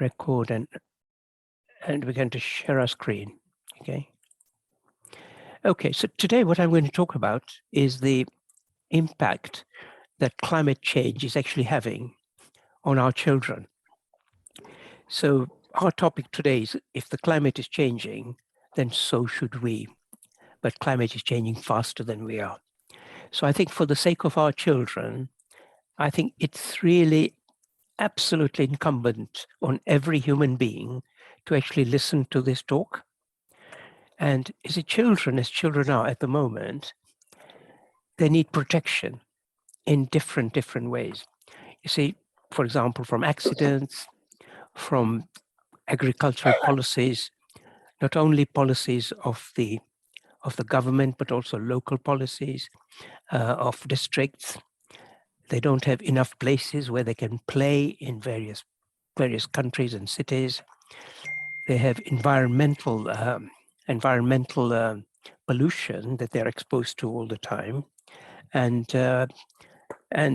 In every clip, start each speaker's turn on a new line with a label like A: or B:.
A: record and we're going to share our screen. Okay, so today what I'm going to talk about is the impact that climate change is actually having on our children. So our topic today is, if the climate is changing, then so should we. But climate is changing faster than we are. So I think for the sake of our children, I think it's really absolutely incumbent on every human being to actually listen to this talk. And as children are at the moment, they need protection in different ways. You see, for example, from accidents, from agricultural policies, not only policies of the government, but also local policies of districts. They don't have enough places where they can play in various countries and cities. They have environmental pollution that they're exposed to all the time, and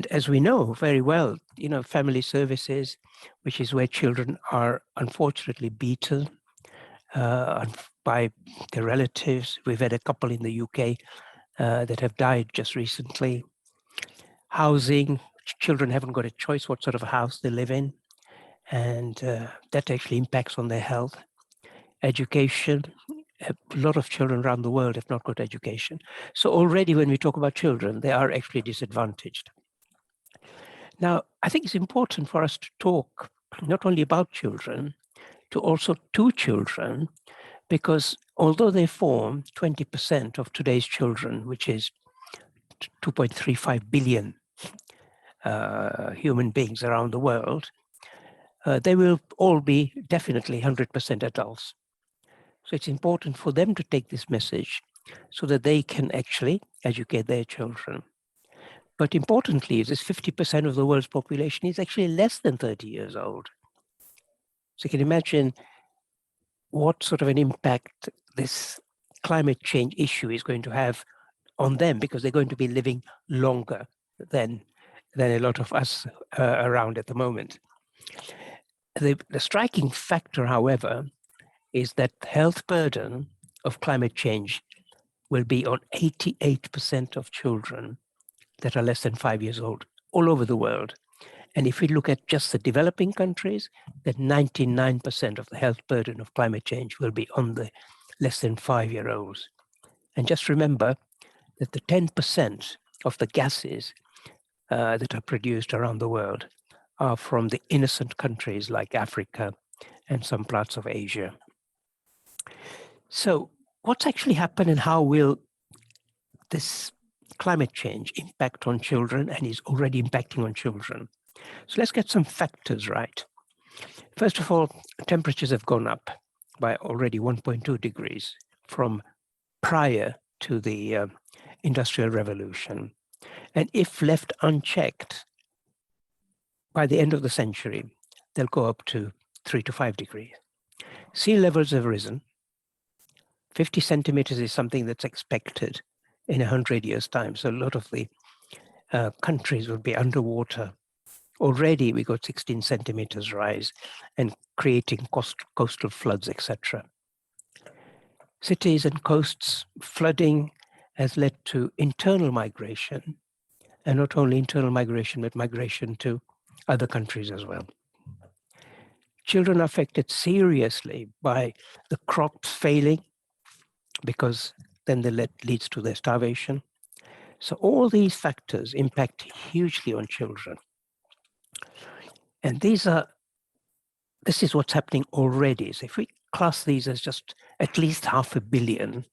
A: as we know very well, family services, which is where children are unfortunately beaten by their relatives. We've had a couple in the UK that have died just recently. Housing, children haven't got a choice what sort of a house they live in, and that actually impacts on their health. Education, a lot of children around the world have not got education. So already when we talk about children, they are actually disadvantaged. Now, I think it's important for us to talk not only about children, to also to children, because although they form 20% of today's children, which is 2.35 billion human beings around the world, they will all be definitely 100% adults. So it's important for them to take this message so that they can actually educate their children. But importantly, this 50% of the world's population is actually less than 30 years old. So you can imagine what sort of an impact this climate change issue is going to have on them, because they're going to be living longer than a lot of us around at the moment. The striking factor, however, is that the health burden of climate change will be on 88% of children that are less than 5 years old all over the world. And if we look at just the developing countries, then 99% of the health burden of climate change will be on the less than 5-year-olds. And just remember that the 10% of the gases that are produced around the world are from the innocent countries like Africa and some parts of Asia. So what's actually happened, and how will this climate change impact on children, and is already impacting on children? So let's get some factors right. First of all, temperatures have gone up by already 1.2 degrees from prior to the Industrial Revolution. And if left unchecked, by the end of the century, they'll go up to 3 to 5 degrees. Sea levels have risen. 50 centimeters is something that's expected in 100 years' time. So a lot of the countries will be underwater. Already we got 16 centimeters rise and creating coastal floods, etc. Cities and coasts flooding has led to internal migration, and not only internal migration, but migration to other countries as well. Children are affected seriously by the crops failing, because then leads to their starvation. So all these factors impact hugely on children. And this is what's happening already. So if we class these as just at least 500 million,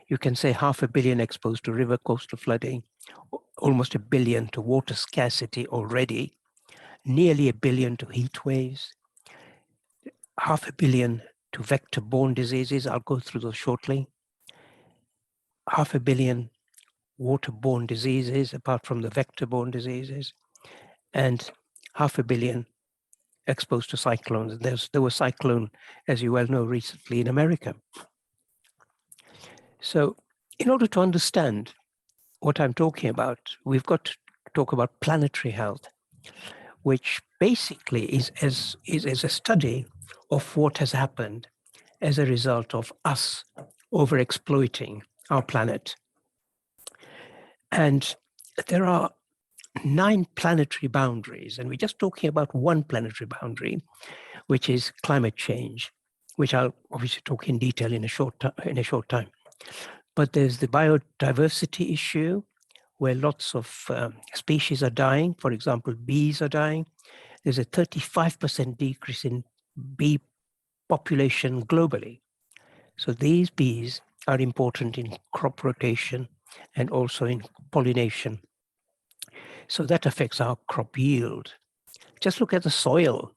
A: you can say 500 million exposed to river coastal flooding, almost 1 billion to water scarcity already, nearly 1 billion to heat waves, 500 million to vector-borne diseases. I'll go through those shortly. 500 million waterborne diseases, apart from the vector-borne diseases, and 500 million exposed to cyclones. There was cyclone, as you well know, recently in America. So in order to understand what I'm talking about, we've got to talk about planetary health. which basically is a study of what has happened as a result of us overexploiting our planet. And there are 9 planetary boundaries, and we're just talking about one planetary boundary, which is climate change, which I'll obviously talk in detail in a short time. But there's the biodiversity issue, where lots of species are dying. For example, bees are dying. There's a 35% decrease in bee population globally. So these bees are important in crop rotation and also in pollination. So that affects our crop yield. Just look at the soil.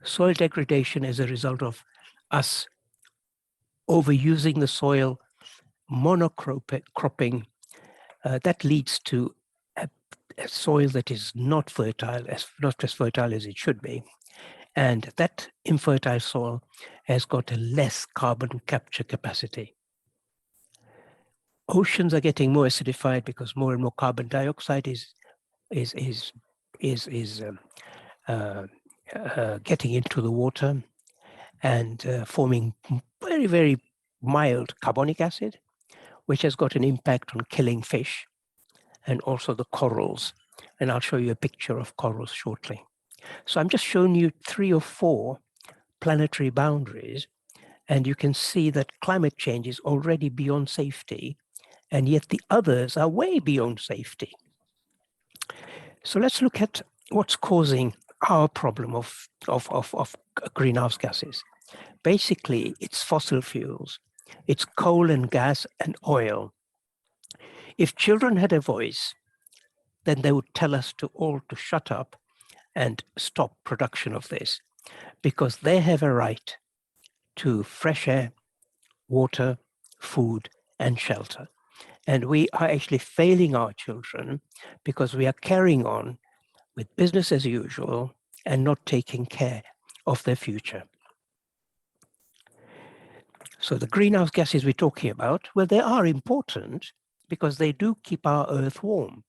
A: Soil degradation as a result of us overusing the soil, monocropping, that leads to a soil that is not fertile, not as fertile as it should be. And that infertile soil has got a less carbon capture capacity. Oceans are getting more acidified because more and more carbon dioxide is getting into the water and forming very, very mild carbonic acid, which has got an impact on killing fish and also the corals. And I'll show you a picture of corals shortly. So I'm just showing you 3 or 4 planetary boundaries, and you can see that climate change is already beyond safety, and yet the others are way beyond safety. So let's look at what's causing our problem of greenhouse gases. Basically, it's fossil fuels. It's coal and gas and oil. If children had a voice, then they would tell us all to shut up and stop production of this, because they have a right to fresh air, water, food, and shelter. And we are actually failing our children because we are carrying on with business as usual and not taking care of their future. So the greenhouse gases we're talking about, well, they are important because they do keep our Earth warm.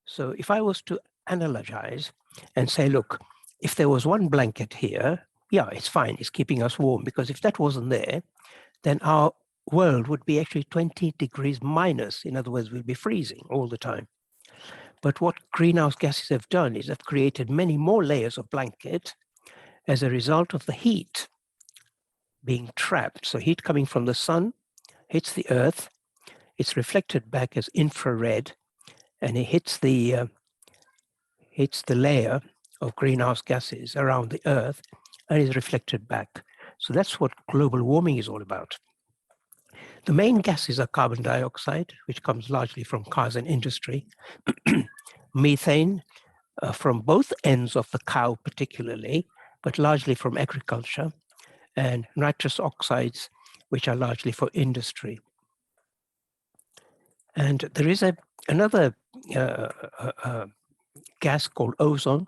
A: So if I was to analogize and say, look, if there was one blanket here, yeah, it's fine, it's keeping us warm, because if that wasn't there, then our world would be actually 20 degrees minus. In other words, we'd be freezing all the time. But what greenhouse gases have done is they've created many more layers of blanket as a result of the heat being trapped. So heat coming from the sun hits the Earth, it's reflected back as infrared, and it hits the layer of greenhouse gases around the Earth and is reflected back. So that's what global warming is all about. The main gases are carbon dioxide, which comes largely from cars and industry, methane from both ends of the cow particularly, but largely from agriculture, and nitrous oxides, which are largely for industry. And there is another gas called ozone,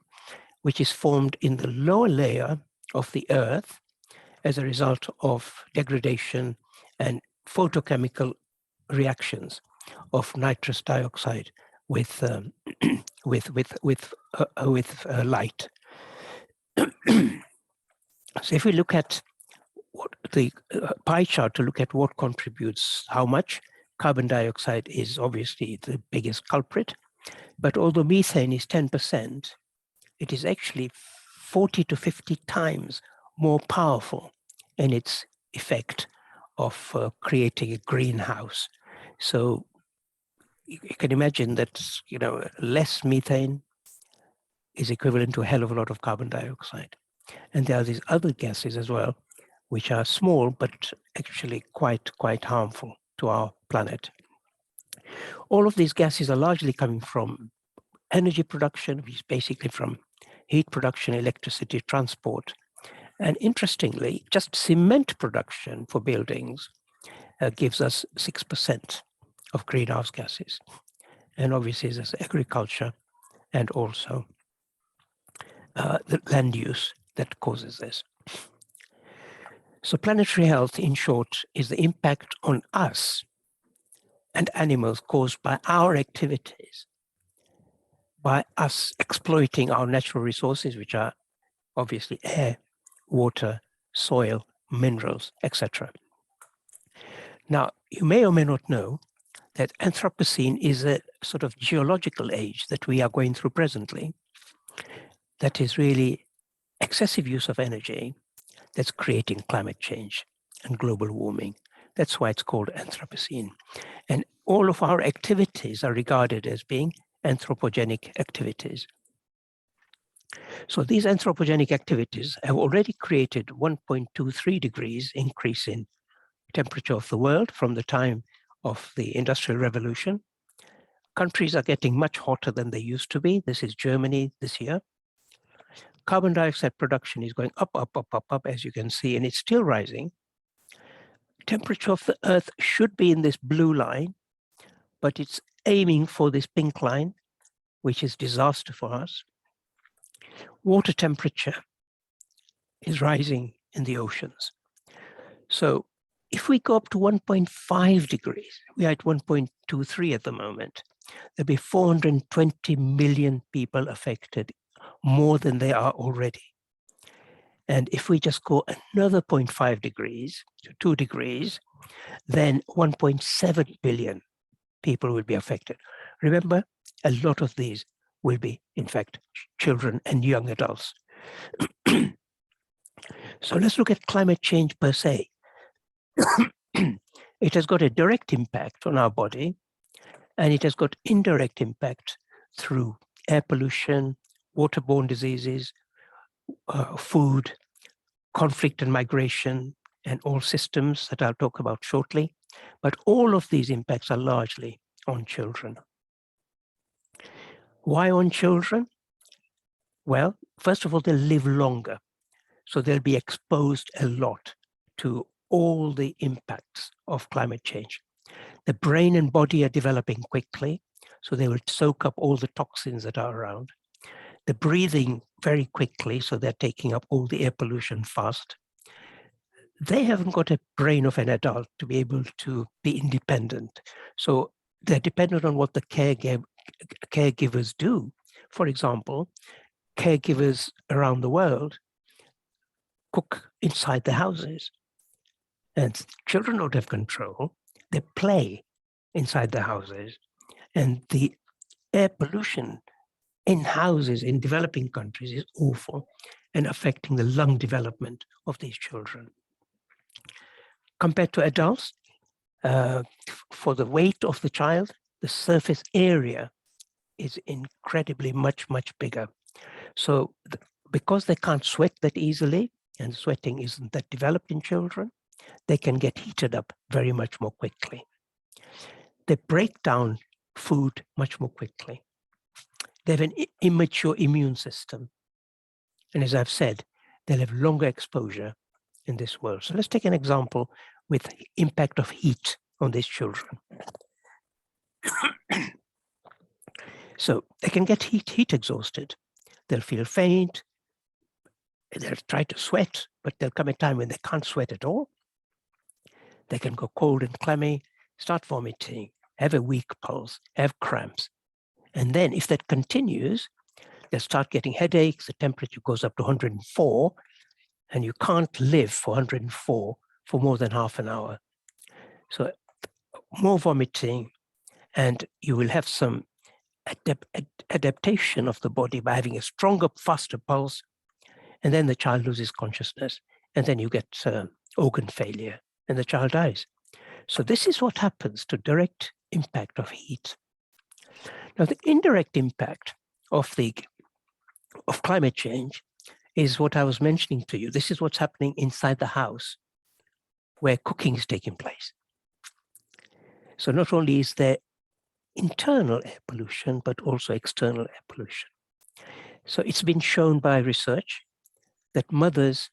A: which is formed in the lower layer of the Earth as a result of degradation and photochemical reactions of nitrous dioxide with light. So if we look at what the pie chart to look at what contributes how much, carbon dioxide is obviously the biggest culprit, but although methane is 10%, it is actually 40 to 50 times more powerful in its effect of creating a greenhouse. So you can imagine that, less methane is equivalent to a hell of a lot of carbon dioxide. And there are these other gases as well, which are small, but actually quite harmful to our planet. All of these gases are largely coming from energy production, which is basically from heat production, electricity, transport. And interestingly, just cement production for buildings gives us 6% of greenhouse gases. And obviously there's agriculture and also the land use that causes this. So planetary health, in short, is the impact on us and animals caused by our activities. by us exploiting our natural resources, which are obviously air, water, soil, minerals, etc. Now, you may or may not know that Anthropocene is a sort of geological age that we are going through presently. That is really excessive use of energy that's creating climate change and global warming. That's why it's called Anthropocene. And all of our activities are regarded as being anthropogenic activities. So these anthropogenic activities have already created 1.23 degrees increase in temperature of the world from the time of the Industrial Revolution. Countries are getting much hotter than they used to be. This is Germany this year. Carbon dioxide production is going up, up, up, up, up, as you can see, and it's still rising. Temperature of the Earth should be in this blue line, but it's aiming for this pink line, which is disaster for us. Water temperature is rising in the oceans. So if we go up to 1.5 degrees, we are at 1.23 at the moment, there'll be 420 million people affected, more than they are already. And if we just go another 0.5 degrees to 2 degrees, then 1.7 billion people will be affected. Remember, a lot of these will be, in fact, children and young adults. So let's look at climate change per se. It has got a direct impact on our body, and it has got indirect impact through air pollution, waterborne diseases, food, conflict and migration, and all systems that I'll talk about shortly. But all of these impacts are largely on children. Why on children? Well, first of all, they'll live longer. So they'll be exposed a lot to all the impacts of climate change. The brain and body are developing quickly, so they will soak up all the toxins that are around. They're breathing very quickly, so they're taking up all the air pollution fast. They haven't got a brain of an adult to be able to be independent. So they're dependent on what the caregivers do. For example, caregivers around the world cook inside the houses. And children don't have control. They play inside the houses. And the air pollution in houses in developing countries is awful and affecting the lung development of these children. Compared to adults, for the weight of the child, the surface area is incredibly much, much bigger. So because they can't sweat that easily, and sweating isn't that developed in children, they can get heated up very much more quickly. They break down food much more quickly. They have an immature immune system. And as I've said, they'll have longer exposure in this world. So let's take an example with impact of heat on these children. So they can get heat exhausted. They'll feel faint. They'll try to sweat, but there'll come a time when they can't sweat at all. They can go cold and clammy, start vomiting, have a weak pulse, have cramps. And then if that continues, they'll start getting headaches, the temperature goes up to 104, and you can't live for 104 for more than half an hour. So more vomiting, and you will have some adaptation of the body by having a stronger, faster pulse, and then the child loses consciousness, and then you get organ failure, and the child dies. So this is what happens to direct impact of heat. Now, the indirect impact of climate change is what I was mentioning to you. This is what's happening inside the house where cooking is taking place. So not only is there internal air pollution, but also external air pollution. So it's been shown by research that mothers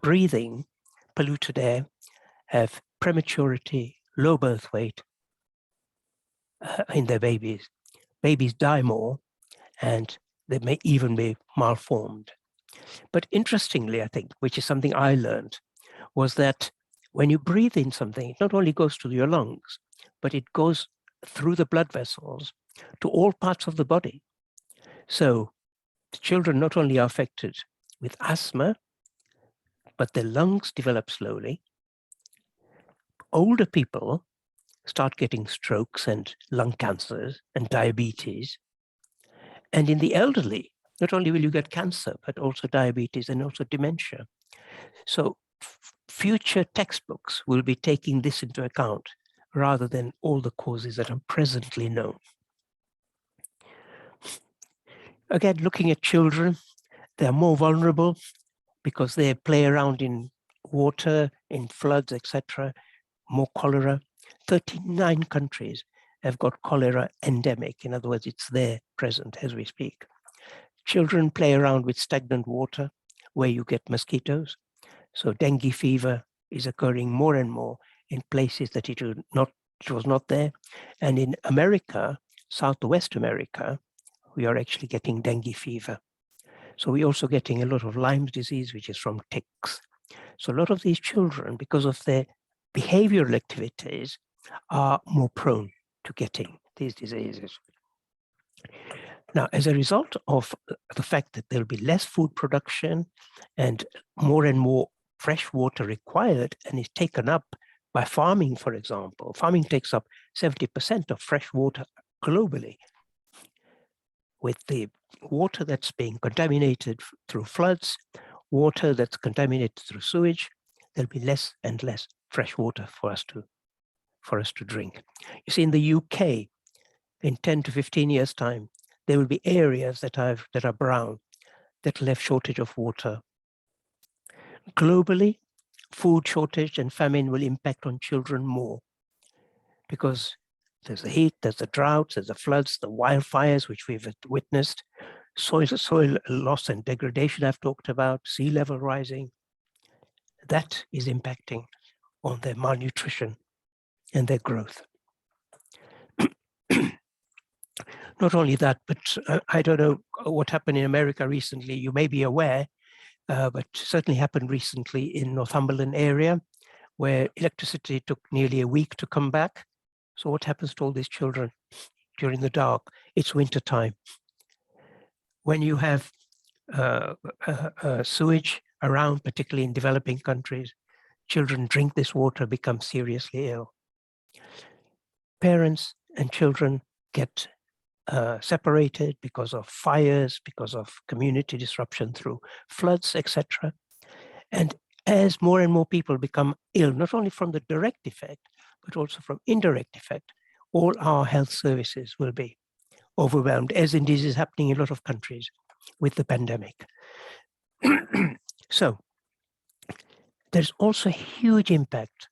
A: breathing polluted air have prematurity, low birth weight in their babies. Babies die more, and they may even be malformed. But interestingly, I think, which is something I learned, was that when you breathe in something, it not only goes to your lungs, but it goes through the blood vessels to all parts of the body. So the children not only are affected with asthma, but their lungs develop slowly. Older people start getting strokes and lung cancers and diabetes. And in the elderly, not only will you get cancer, but also diabetes and also dementia. So future textbooks will be taking this into account rather than all the causes that are presently known. Again, looking at children, they're more vulnerable because they play around in water, in floods, etc. More cholera. 39 countries have got cholera endemic. In other words, it's there present as we speak. Children play around with stagnant water where you get mosquitoes. So dengue fever is occurring more and more in places that it was not there. And in America, Southwest America, we are actually getting dengue fever. So we're also getting a lot of Lyme disease, which is from ticks. So a lot of these children, because of their behavioral activities, are more prone to getting these diseases. Now, as a result of the fact that there'll be less food production and more fresh water required and is taken up by farming, for example, farming takes up 70% of fresh water globally. With the water that's being contaminated through floods, water that's contaminated through sewage, there'll be less and less fresh water for us to drink. You see, in the UK, in 10 to 15 years' time, there will be areas that are brown, that will have shortage of water. Globally, food shortage and famine will impact on children more because there's the heat, there's the droughts, there's the floods, the wildfires, which we've witnessed, soil loss and degradation I've talked about, sea level rising. That is impacting on their malnutrition and their growth. Not only that, but I don't know what happened in America recently. You may be aware, but certainly happened recently in Northumberland area, where electricity took nearly a week to come back. So what happens to all these children during the dark? It's winter time. When you have sewage around, particularly in developing countries, children drink this water, become seriously ill. Parents and children get separated because of fires, because of community disruption through floods, etc. And as more and more people become ill, not only from the direct effect, but also from indirect effect, all our health services will be overwhelmed, as indeed is happening in a lot of countries with the pandemic. So there's also a huge impact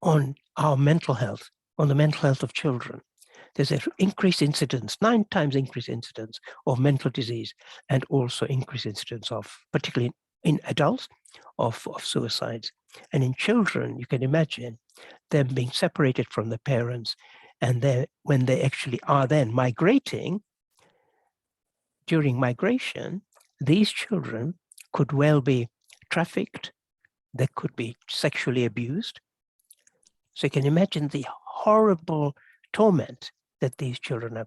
A: on our mental health, on the mental health of children. There's an increased incidence, 9 times increased incidence of mental disease, and also increased incidence of, particularly in adults, of suicides. And in children, you can imagine them being separated from their parents, and when they actually are then migrating, during migration, these children could well be trafficked, they could be sexually abused. So you can imagine the horrible torment that these children are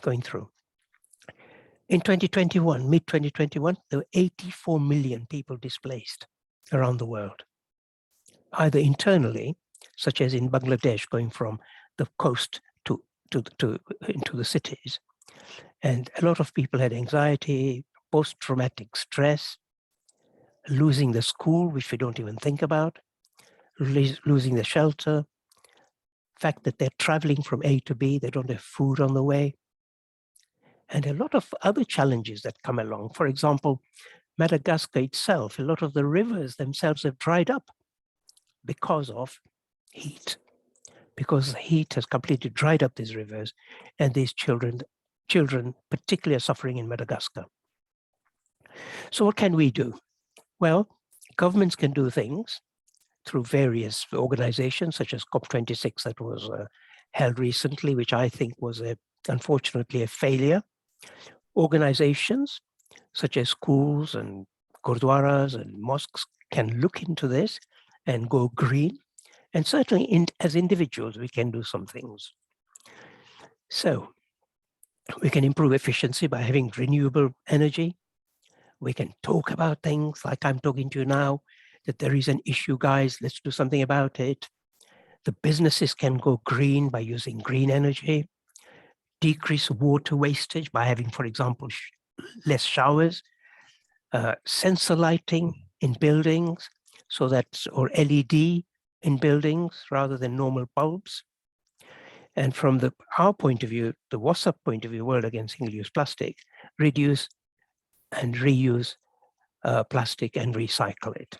A: going through. In 2021, mid-2021, there were 84 million people displaced around the world, either internally, such as in Bangladesh, going from the coast into the cities. And a lot of people had anxiety, post-traumatic stress, losing the school, which we don't even think about, losing the shelter, fact that they're traveling from A to B, they don't have food on the way, and a lot of other challenges that come along. For example, Madagascar itself, a lot of the rivers themselves have dried up because of heat, because the heat has completely dried up these rivers, and these children particularly are suffering in Madagascar. So what can we do? Well, governments can do things through various organizations, such as COP26 that was held recently, which I think was unfortunately a failure. Organizations such as schools and gurdwaras and mosques can look into this and go green. And certainly as individuals, we can do some things. So we can improve efficiency by having renewable energy. We can talk about things like I'm talking to you now, that there is an issue, guys, let's do something about it. The businesses can go green by using green energy, decrease water wastage by having, for example, less showers, sensor lighting in buildings, so that, or LED in buildings rather than normal bulbs. And from our point of view, the WASSUP point of view, World Against Single-Use Plastic, reduce and reuse plastic and recycle it.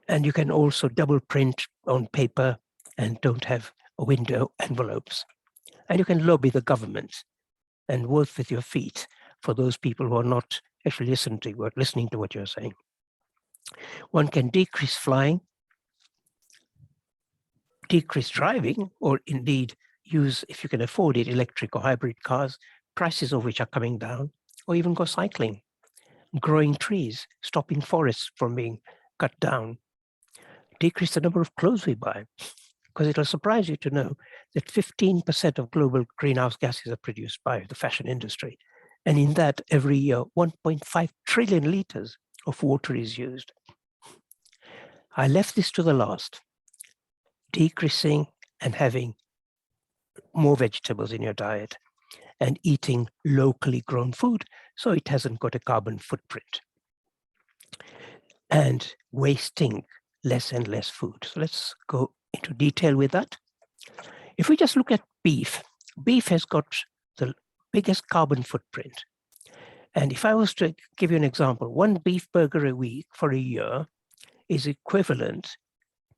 A: And you can also double print on paper and don't have window envelopes. And you can lobby the government and vote with your feet for those people who are not actually listening to what you're saying. One can decrease flying, decrease driving, or indeed use, if you can afford it, electric or hybrid cars, prices of which are coming down, or even go cycling, growing trees, stopping forests from being cut down, decrease the number of clothes we buy, because it'll surprise you to know that 15% of global greenhouse gases are produced by the fashion industry. And in that, every year, 1.5 trillion liters of water is used. I left this to the last, decreasing and having more vegetables in your diet and eating locally grown food so it hasn't got a carbon footprint, and wasting less and less food. So let's go into detail with that. If we just look at beef, beef has got the biggest carbon footprint. And if I was to give you an example, one beef burger a week for a year is equivalent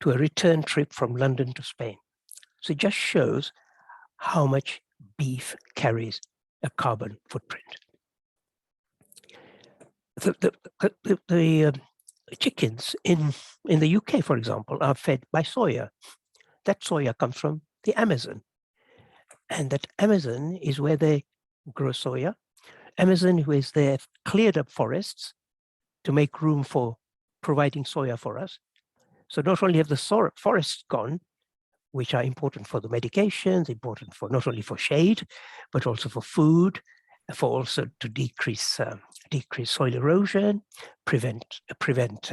A: to a return trip from London to Spain. So it just shows how much beef carries a carbon footprint. The chickens in the UK, for example, are fed by soya. That soya comes from the Amazon. And that Amazon is where they grow soya. Amazon is there cleared up forests to make room for providing soya for us. So not only have the forests gone, which are important for the medications, important for not only for shade, but also for food, for also to decrease soil erosion, prevent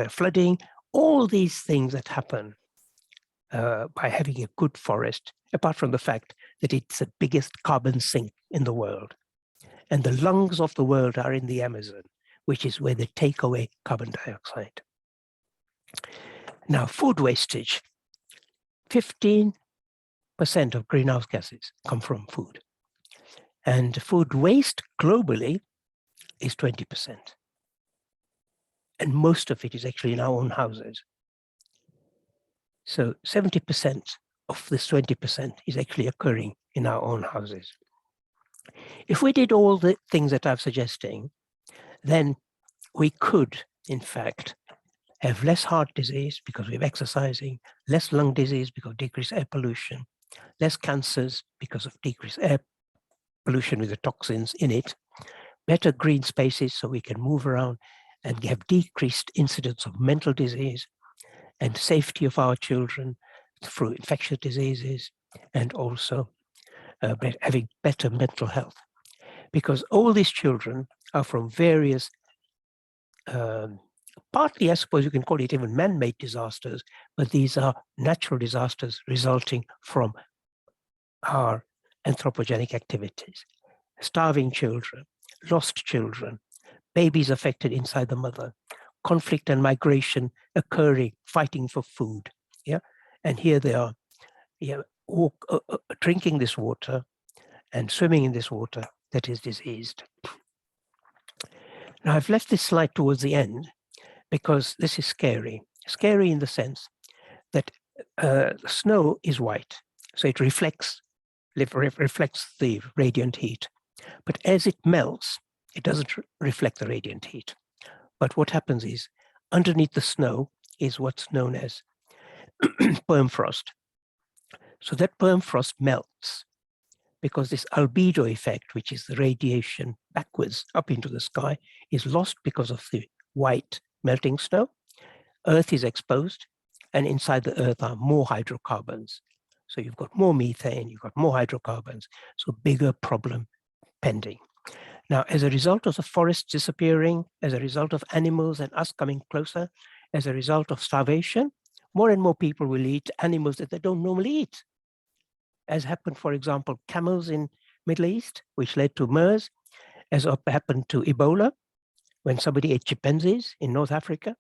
A: flooding, all these things that happen by having a good forest, apart from the fact that it's the biggest carbon sink in the world. And the lungs of the world are in the Amazon, which is where they take away carbon dioxide. Now, food wastage. 15% of greenhouse gases come from food. And food waste globally is 20%. And most of it is actually in our own houses. So 70% of this 20% is actually occurring in our own houses. If we did all the things that I'm suggesting, then we could, in fact, have less heart disease because we're exercising, less lung disease because of decreased air pollution, less cancers because of decreased air pollution with the toxins in it, better green spaces so we can move around and have decreased incidence of mental disease, and safety of our children through infectious diseases, and also having better mental health. Because all these children are from various, partly I suppose you can call it even man-made disasters, but these are natural disasters resulting from our anthropogenic activities. Starving children, lost children, babies affected inside the mother, conflict and migration occurring, fighting for food. Yeah, and here they are, drinking this water and swimming in this water that is diseased. Now, I've left this slide towards the end because this is scary. Scary in the sense that snow is white, so it reflects the radiant heat. But as it melts, it doesn't reflect the radiant heat. But what happens is, underneath the snow is what's known as permafrost. So that permafrost melts because this albedo effect, which is the radiation backwards up into the sky, is lost because of the white melting snow. Earth is exposed, and inside the Earth are more hydrocarbons, So you've got more methane, you've got more hydrocarbons, so bigger problem pending. Now, as a result of the forests disappearing, as a result of animals and us coming closer, as a result of starvation, more and more people will eat animals that they don't normally eat. As happened, for example, camels in Middle East, which led to MERS, as happened to Ebola, when somebody ate chimpanzees in North Africa,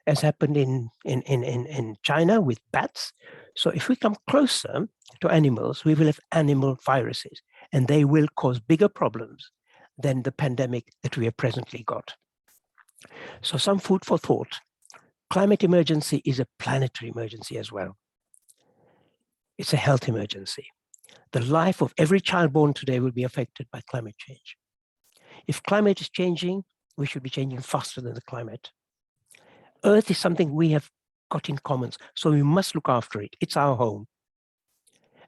A: as happened in China with bats. So if we come closer to animals, we will have animal viruses, and they will cause bigger problems than the pandemic that we have presently got. So some food for thought. Climate emergency is a planetary emergency as well. It's a health emergency. The life of every child born today will be affected by climate change. If climate is changing, we should be changing faster than the climate. Earth is something we have got in common, so we must look after it. It's our home.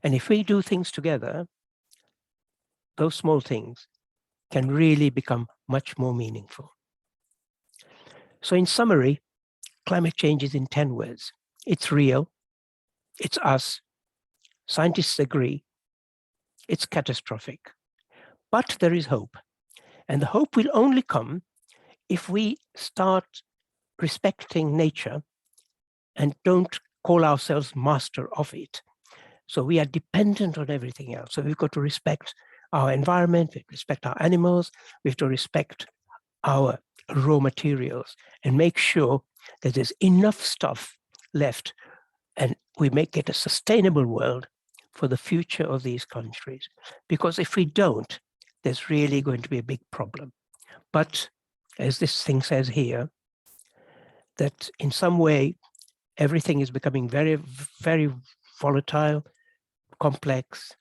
A: And if we do things together, those small things can really become much more meaningful. So in summary, climate change is in 10 words. It's real. It's us. Scientists agree. It's catastrophic. But there is hope. And the hope will only come if we start respecting nature and don't call ourselves master of it. So we are dependent on everything else. So we've got to respect our environment, we have to respect our animals, we have to respect our raw materials and make sure that there's enough stuff left and we make it a sustainable world for the future of these countries. Because if we don't, there's really going to be a big problem. But as this thing says here, that in some way, everything is becoming very, very volatile, complex,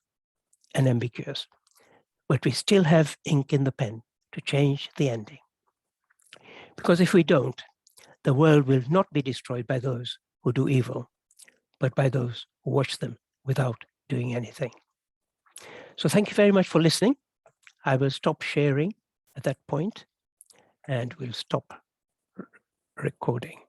A: and ambiguous. But we still have ink in the pen to change the ending. Because if we don't, the world will not be destroyed by those who do evil, but by those who watch them without doing anything. So thank you very much for listening. I will stop sharing at that point and we'll stop recording.